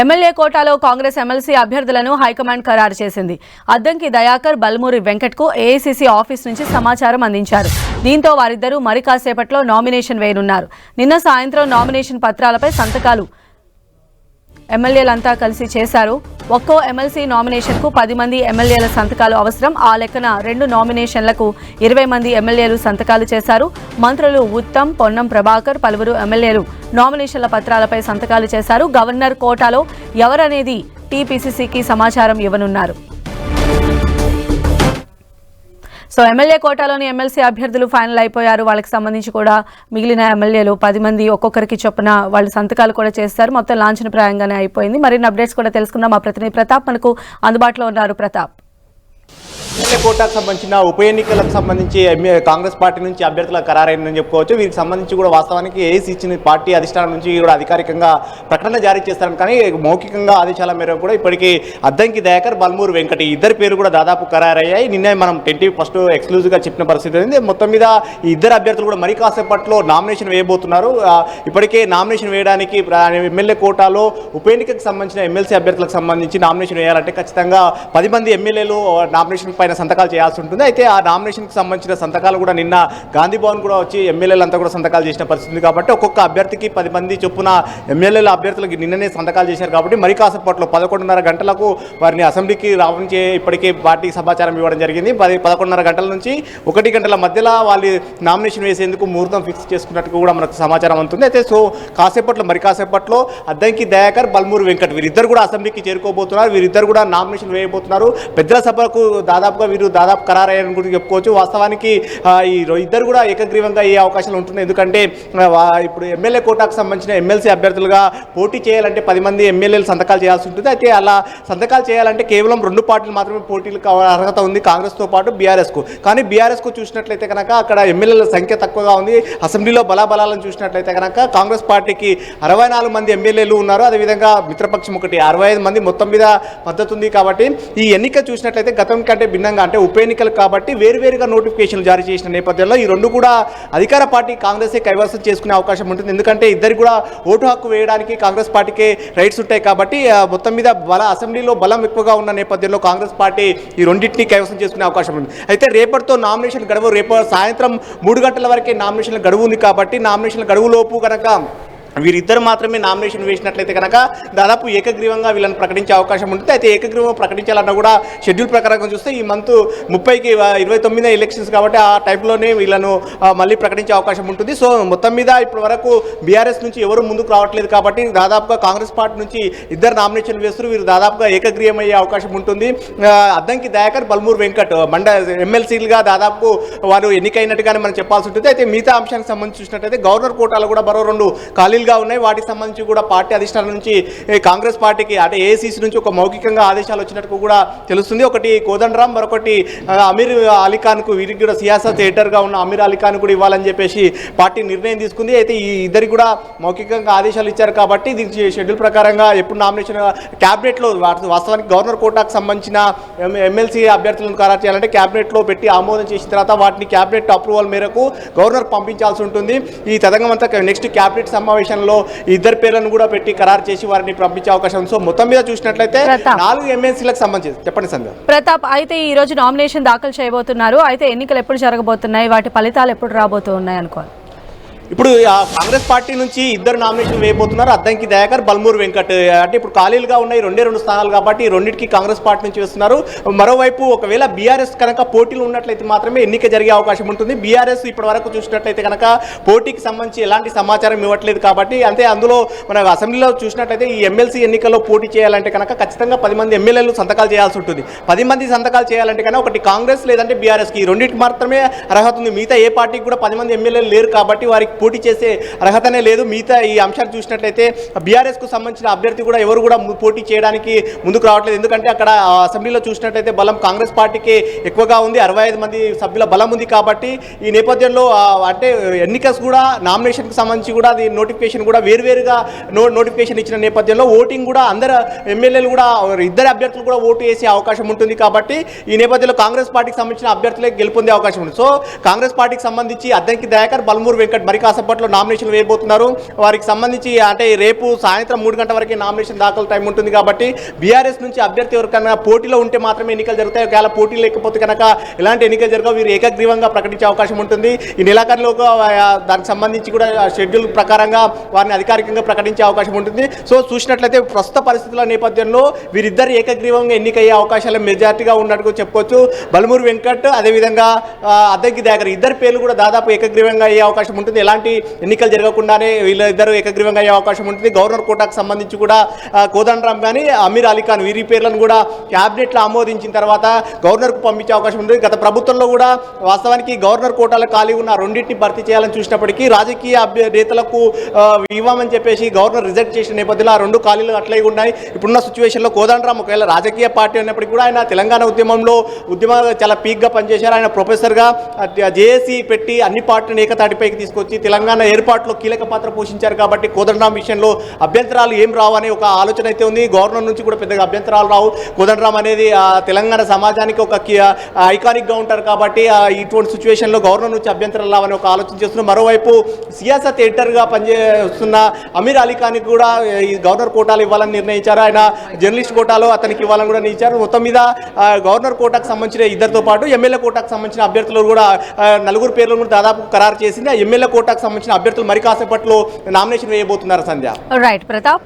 MLA కోటాలో Congress MLC అభ్యర్థులను high command ఖరారు చేసింది. అద్దంకి దయాకర్, బల్మూరి వెంకట్కు ఏఐసీసీ ఆఫీస్ నుంచి సమాచారం అందించారు. దీంతో వారిద్దరూ మరి కాసేపట్లో నామినేషన్ వేయనున్నారు. నిన్న సాయంత్రం నామినేషన్ పత్రాలపై సంతకాలు ఎమ్మెల్యేలంతా కలిసి చేశారు. ఒక్కో ఎమ్మెల్సీ నామినేషన్కు 10 మంది ఎమ్మెల్యేల సంతకాలు అవసరం. ఆ లెక్కన 2 నామినేషన్లకు 20 మంది ఎమ్మెల్యేలు సంతకాలు చేశారు. మంత్రులు ఉత్తమ్, పొన్నం ప్రభాకర్, పలువురు ఎమ్మెల్యేలు నామినేషన్ల పత్రాలపై సంతకాలు చేశారు. గవర్నర్ కోటాలో ఎవరనేది టీపీసీసీకి సమాచారం ఇవ్వనున్నారు. సో ఎమ్మెల్యే కోటాలోని ఎమ్మెల్సీ అభ్యర్థులు ఫైనల్ అయిపోయారు. వాళ్ళకి సంబంధించి కూడా మిగిలిన ఎమ్మెల్యేలు 10 మంది ఒక్కొక్కరికి చొప్పున వాళ్ళు సంతకాలు కూడా చేస్తారు. మొత్తం లాంఛనప్రాయంగానే అయిపోయింది. మరిన్ని అప్డేట్స్ కూడా తెలుసుకుందాం. మా ప్రతినిధి ప్రతాప్ మనకు అందుబాటులో ఉన్నారు. ప్రతాప్, ఎమ్మెల్యే కోటాకు సంబంధించిన ఉప ఎన్నికలకు సంబంధించి కాంగ్రెస్ పార్టీ నుంచి అభ్యర్థుల ఖరారైందని చెప్పుకోవచ్చు. వీరికి సంబంధించి కూడా వాస్తవానికి ఏసీ ఇచ్చిన పార్టీ అధిష్టానం నుంచి కూడా అధికారికంగా ప్రకటన జారీ చేస్తారని, కానీ మౌఖికంగా ఆదేశాల మేరకు కూడా ఇప్పటికీ అద్దంకి దయాకర్, బల్మూరు వెంకటి ఇద్దరు పేరు కూడా దాదాపు ఖరారయ్యాయి. నిన్న మనం 10 ఫస్ట్ ఎక్స్క్లూజివ్గా చెప్పిన పరిస్థితి ఉంది. మొత్తం మీద ఈ ఇద్దరు అభ్యర్థులు కూడా మరి కాసేపట్లో నామినేషన్ వేయబోతున్నారు. ఇప్పటికే నామినేషన్ వేయడానికి ఎమ్మెల్యే కోటాలో ఉప ఎన్నికకు సంబంధించిన ఎమ్మెల్సీ అభ్యర్థులకు సంబంధించి నామినేషన్ వేయాలంటే ఖచ్చితంగా 10 మంది ఎమ్మెల్యేలు నామినేషన్ పైన సంతకాలు చేయాల్సి ఉంటుంది. అయితే ఆ నామినేషన్కి సంబంధించిన సంతకాలు కూడా నిన్న గాంధీ భవన్ కూడా వచ్చి ఎమ్మెల్యేలంతా కూడా సంతకాలు చేసిన పరిస్థితి కాబట్టి ఒక్కొక్క అభ్యర్థికి 10 మంది చొప్పున ఎమ్మెల్యేల అభ్యర్థులకు నిన్ననే సంతకాలు చేశారు. కాబట్టి మరి కాసేపట్లో 11:30 గంటలకు వారిని అసెంబ్లీకి రావడానికి ఇప్పటికే పార్టీకి సమాచారం ఇవ్వడం జరిగింది. 11:30 గంటల నుంచి 1 గంటల మధ్యలో వాళ్ళు నామినేషన్ వేసేందుకు ముహూర్తం ఫిక్స్ చేసుకున్నట్టు కూడా మనకు సమాచారం ఉంటుంది. అయితే సో మరి కాసేపట్లో అద్దంకి దయాకర్, బల్మూరు వెంకట్ వీరిద్దరు కూడా అసెంబ్లీకి చేరుకోబోతున్నారు. వీరిద్దరు కూడా నామినేషన్ వేయబోతున్నారు. పెద్దల సభకు వీరు దాదాపు ఖరారయ్యారని కూడా చెప్పుకోవచ్చు. వాస్తవానికి ఈ ఇద్దరు కూడా ఏకగ్రీవంగా అయ్యే అవకాశాలు ఉంటున్నాయి. ఎందుకంటే ఇప్పుడు ఎమ్మెల్యే కోటాకు సంబంధించిన ఎమ్మెల్సీ అభ్యర్థులుగా పోటీ చేయాలంటే 10 మంది ఎమ్మెల్యేలు సంతకాలు చేయాల్సి ఉంటుంది. అయితే అలా సంతకాలు చేయాలంటే కేవలం 2 పార్టీలు మాత్రమే పోటీలకు అర్హత ఉంది, కాంగ్రెస్తో పాటు బీఆర్ఎస్కు. కానీ బీఆర్ఎస్కు చూసినట్లయితే కనుక అక్కడ ఎమ్మెల్యేల సంఖ్య తక్కువగా ఉంది. అసెంబ్లీలో బలాబలాలను చూసినట్లయితే కనుక కాంగ్రెస్ పార్టీకి 64 మంది ఎమ్మెల్యేలు ఉన్నారు. అదేవిధంగా మిత్రపక్షం ఒకటి 65 మంది మొత్తం మీద మద్దతు ఉంది. కాబట్టి ఈ ఎన్నిక చూసినట్లయితే గతం కంటే భిన్నంగా, అంటే ఉప ఎన్నికలు కాబట్టి వేరువేరుగా నోటిఫికేషన్లు జారీ చేసిన నేపథ్యంలో ఈ 2 కూడా అధికార పార్టీ కాంగ్రెసే కైవసం చేసుకునే అవకాశం ఉంటుంది. ఎందుకంటే ఇద్దరు కూడా ఓటు హక్కు వేయడానికి కాంగ్రెస్ పార్టీకే రైట్స్ ఉంటాయి. కాబట్టి మొత్తం మీద అసెంబ్లీలో బలం ఎక్కువగా ఉన్న నేపథ్యంలో కాంగ్రెస్ పార్టీ ఈ రెండింటినీ కైవసం చేసుకునే అవకాశం ఉంది. అయితే రేపటితో నామినేషన్ గడువు, రేపు సాయంత్రం 3 గంటల వరకే నామినేషన్ల గడువు ఉంది. కాబట్టి నామినేషన్ల గడువులోపు కనుక వీరిద్దరు మాత్రమే నామినేషన్ వేసినట్లయితే కనుక దాదాపు ఏకగ్రీవంగా వీళ్ళని ప్రకటించే అవకాశం ఉంటుంది. అయితే ఏకగ్రీవంగా ప్రకటించాలన్నా కూడా షెడ్యూల్ ప్రకారంగా చూస్తే ఈ మంత్ 30కి 29 ఎలక్షన్స్ కాబట్టి ఆ టైంలోనే వీళ్ళను మళ్ళీ ప్రకటించే అవకాశం ఉంటుంది. సో మొత్తం మీద ఇప్పటి వరకు బీఆర్ఎస్ నుంచి ఎవరు ముందుకు రావట్లేదు. కాబట్టి దాదాపుగా కాంగ్రెస్ పార్టీ నుంచి ఇద్దరు నామినేషన్ వేస్తారు. వీరు దాదాపుగా ఏకగ్రీవం అయ్యే అవకాశం ఉంటుంది. అద్దంకి దయాకర్, బల్మూరు వెంకట్ ఎమ్మెల్సీలుగా దాదాపు వారు ఎన్నికైనట్టుగానే మనం చెప్పాల్సి ఉంటుంది. అయితే మిగతా అంశానికి సంబంధించి చూసినట్టయితే గవర్నర్ కోటాలో కూడా మరో 2 ఖాళీలు ఉన్నాయి. వాటికి సంబంధించి కూడా పార్టీ అధిష్టానం నుంచి కాంగ్రెస్ పార్టీకి అంటే ఏఐసీసీ నుంచి ఒక మౌఖికంగా ఆదేశాలు వచ్చినట్టు కూడా తెలుస్తుంది. ఒకటి కోదండరాం, మరొకటి అమీర్ అలీఖాన్కు, వీరికి కూడా సియాసత్ ఎడిటర్గా ఉన్న అమీర్ అలీఖాన్ కూడా ఇవ్వాలని చెప్పేసి పార్టీ నిర్ణయం తీసుకుంది. అయితే ఈ ఇద్దరికి కూడా మౌఖికంగా ఆదేశాలు ఇచ్చారు. కాబట్టి దీనికి షెడ్యూల్ ప్రకారంగా ఎప్పుడు నామినేషన్ క్యాబినెట్లో వాస్తవానికి గవర్నర్ కోటాకు సంబంధించిన ఎమ్మెల్సీ అభ్యర్థులను ఖరారు చేయాలంటే క్యాబినెట్లో పెట్టి ఆమోదం చేసిన తర్వాత వాటిని క్యాబినెట్ అప్రూవల్ మేరకు గవర్నర్ పంపించాల్సి ఉంటుంది. ఈ తదంగమంతా నెక్స్ట్ క్యాబినెట్ సమావేశం ఇద్దరు పేర్లను కూడా పెట్టి ఖరారు చేసి వారిని పంపించే అవకాశం. సో మొత్తం మీద చూసినట్లయితే 4 ఎమ్మెల్సీలకు సంబంధించి చెప్పండి సంధ్య. ప్రతాప్, అయితే ఈ రోజు నామినేషన్ దాఖలు చేయబోతున్నారు. అయితే ఎన్నికలు ఎప్పుడు జరగబోతున్నాయి, వాటి ఫలితాలు ఎప్పుడు రాబోతున్నాయి అనుకోవాలి? ఇప్పుడు కాంగ్రెస్ పార్టీ నుంచి ఇద్దరు నామినేషన్ వేయబోతున్నారు, అద్దంకి దయాకర్, బల్మూరు వెంకట్. అంటే ఇప్పుడు ఖాళీలుగా ఉన్నాయి 2 స్థానాలు కాబట్టి రెండింటికి కాంగ్రెస్ పార్టీ నుంచి వేస్తున్నారు. మరోవైపు ఒకవేళ బీఆర్ఎస్ కనుక పోటీలు ఉన్నట్లయితే మాత్రమే ఎన్నిక జరిగే అవకాశం ఉంటుంది. బీఆర్ఎస్ ఇప్పటి వరకు చూసినట్లయితే కనుక పోటీకి సంబంధించి ఎలాంటి సమాచారం ఇవ్వట్లేదు. కాబట్టి అంటే అందులో మన అసెంబ్లీలో చూసినట్లయితే ఈ ఎమ్మెల్సీ ఎన్నికల్లో పోటీ చేయాలంటే కనుక ఖచ్చితంగా 10 మంది ఎమ్మెల్యేలు సంతకాలు చేయాల్సి ఉంటుంది. 10 మంది సంతకాలు చేయాలంటే కనుక ఒకటి కాంగ్రెస్ లేదంటే బీఆర్ఎస్కి, ఈ రెండింటికి మాత్రమే అర్హత ఉంది. మిగతా ఏ పార్టీకి కూడా 10 మంది ఎమ్మెల్యేలు లేరు. కాబట్టి వారికి పోటీ చేసే అర్హతనే లేదు. మిగతా ఈ అంశాలు చూసినట్లయితే బీఆర్ఎస్కు సంబంధించిన అభ్యర్థి కూడా ఎవరు కూడా పోటీ చేయడానికి ముందుకు రావట్లేదు. ఎందుకంటే అక్కడ అసెంబ్లీలో చూసినట్లయితే బలం కాంగ్రెస్ పార్టీకి ఎక్కువగా ఉంది, 65 మంది సభ్యుల బలం ఉంది. కాబట్టి ఈ నేపథ్యంలో అంటే ఎన్నికస్ కూడా నామినేషన్కి సంబంధించి కూడా అది నోటిఫికేషన్ కూడా వేరువేరుగా నోటిఫికేషన్ ఇచ్చిన నేపథ్యంలో ఓటింగ్ కూడా అందరు ఎమ్మెల్యేలు కూడా ఇద్దరు అభ్యర్థులు కూడా ఓటు వేసే అవకాశం ఉంటుంది. కాబట్టి ఈ నేపథ్యంలో కాంగ్రెస్ పార్టీకి సంబంధించిన అభ్యర్థులే గెలుపొందే అవకాశం ఉంది. సో కాంగ్రెస్ పార్టీకి సంబంధించి అద్దంకి దయాకర్, బల్మూరు వెంకట్ మరి కాసేపట్లో నామినేషన్ వేయబోతున్నారు. వారికి సంబంధించి అంటే రేపు సాయంత్రం 3 గంటల వరకు నామినేషన్ దాఖలు టైం ఉంటుంది కాబట్టి బీఆర్ఎస్ నుంచి అభ్యర్థి ఎవరికైనా పోటీలో ఉంటే మాత్రమే ఎన్నికలు జరుగుతాయి. ఒకవేళ పోటీ లేకపోతే కనుక ఎలాంటి ఎన్నికలు జరగవు. వీరు ఏకగ్రీవంగా ప్రకటించే అవకాశం ఉంటుంది. ఈ నెలాఖరులోగా దానికి సంబంధించి కూడా షెడ్యూల్ ప్రకారంగా వారిని అధికారికంగా ప్రకటించే అవకాశం ఉంటుంది. సో చూసినట్లయితే ప్రస్తుత పరిస్థితుల నేపథ్యంలో వీరిద్దరు ఏకగ్రీవంగా ఎన్నికయ్యే అవకాశాలు మెజార్టీగా ఉన్నట్టు చెప్పుకోవచ్చు. బల్మూరి వెంకట్ అదేవిధంగా అద్దంకి దయాకర్ ఇద్దరు పేర్లు కూడా దాదాపు ఏకగ్రీవంగా అయ్యే అవకాశం ఉంటుంది. ఎలాంటి ఎన్నికలు జరగకుండానే వీళ్ళిద్దరు ఏకగ్రీవంగా అయ్యే అవకాశం ఉంటుంది. గవర్నర్ కోటాకు సంబంధించి కూడా కోదండరాం కానీ అమీర్ అలీ ఖాన్ వీరి పేర్లను కూడా క్యాబినెట్లో ఆమోదించిన తర్వాత గవర్నర్కు పంపించే అవకాశం ఉంటుంది. గత ప్రభుత్వంలో కూడా వాస్తవానికి గవర్నర్ కోటాలో ఖాళీ ఉన్న రెండింటిని భర్తీ చేయాలని చూసినప్పటికీ రాజకీయ నేతలకు ఇవ్వమని చెప్పేసి గవర్నర్ రిజెక్ట్ చేసిన నేపథ్యంలో ఆ 2 ఖాళీలు అట్లే ఉన్నాయి. ఇప్పుడున్న సిచ్యువేషన్లో కోదండరాం ఒకవేళ రాజకీయ పార్టీ ఉన్నప్పటికీ కూడా ఆయన తెలంగాణ ఉద్యమంలో చాలా పీక్గా పనిచేశారు. ఆయన ప్రొఫెసర్గా జేఏసీ పెట్టి అన్ని పార్టీలను ఏకతాటిపైకి తీసుకొచ్చి తెలంగాణ ఏర్పాటులో కీలక పాత్ర పోషించారు. కాబట్టి కోదండరాం విషయంలో అభ్యంతరాలు ఏం రావు అనే ఒక ఆలోచన అయితే ఉంది. గవర్నర్ నుంచి కూడా పెద్దగా అభ్యంతరాలు రావు. కోదండరాం అనేది తెలంగాణ సమాజానికి ఒక ఐకానిక్గా ఉంటారు కాబట్టి ఇటువంటి సిచ్యువేషన్లో గవర్నర్ నుంచి అభ్యంతరాలు రావని ఒక ఆలోచన చేస్తున్నారు. మరోవైపు సియాసత్ ఎడిటర్గా పనిచేస్తున్న అమీర్ అలీ ఖాన్కి కూడా ఈ గవర్నర్ కోటాలు ఇవ్వాలని నిర్ణయించారు. ఆయన జర్నలిస్ట్ కోటాలో అతనికి ఇవ్వాలని కూడా నిర్ణయించారు. మొత్తం మీద గవర్నర్ కోటాకు సంబంధించిన ఇద్దరితో పాటు ఎమ్మెల్యే కోటాకు సంబంధించిన అభ్యర్థులు కూడా 4 పేర్లను కూడా దాదాపు ఖరారు చేసింది. ఆ ఎమ్మెల్యే కోటాకు సంబంధించిన అభ్యర్థులు మరి కాసేపట్లో నామినేషన్ వేయబోతున్నారు. సంధ్య. రైట్ ప్రతాప్.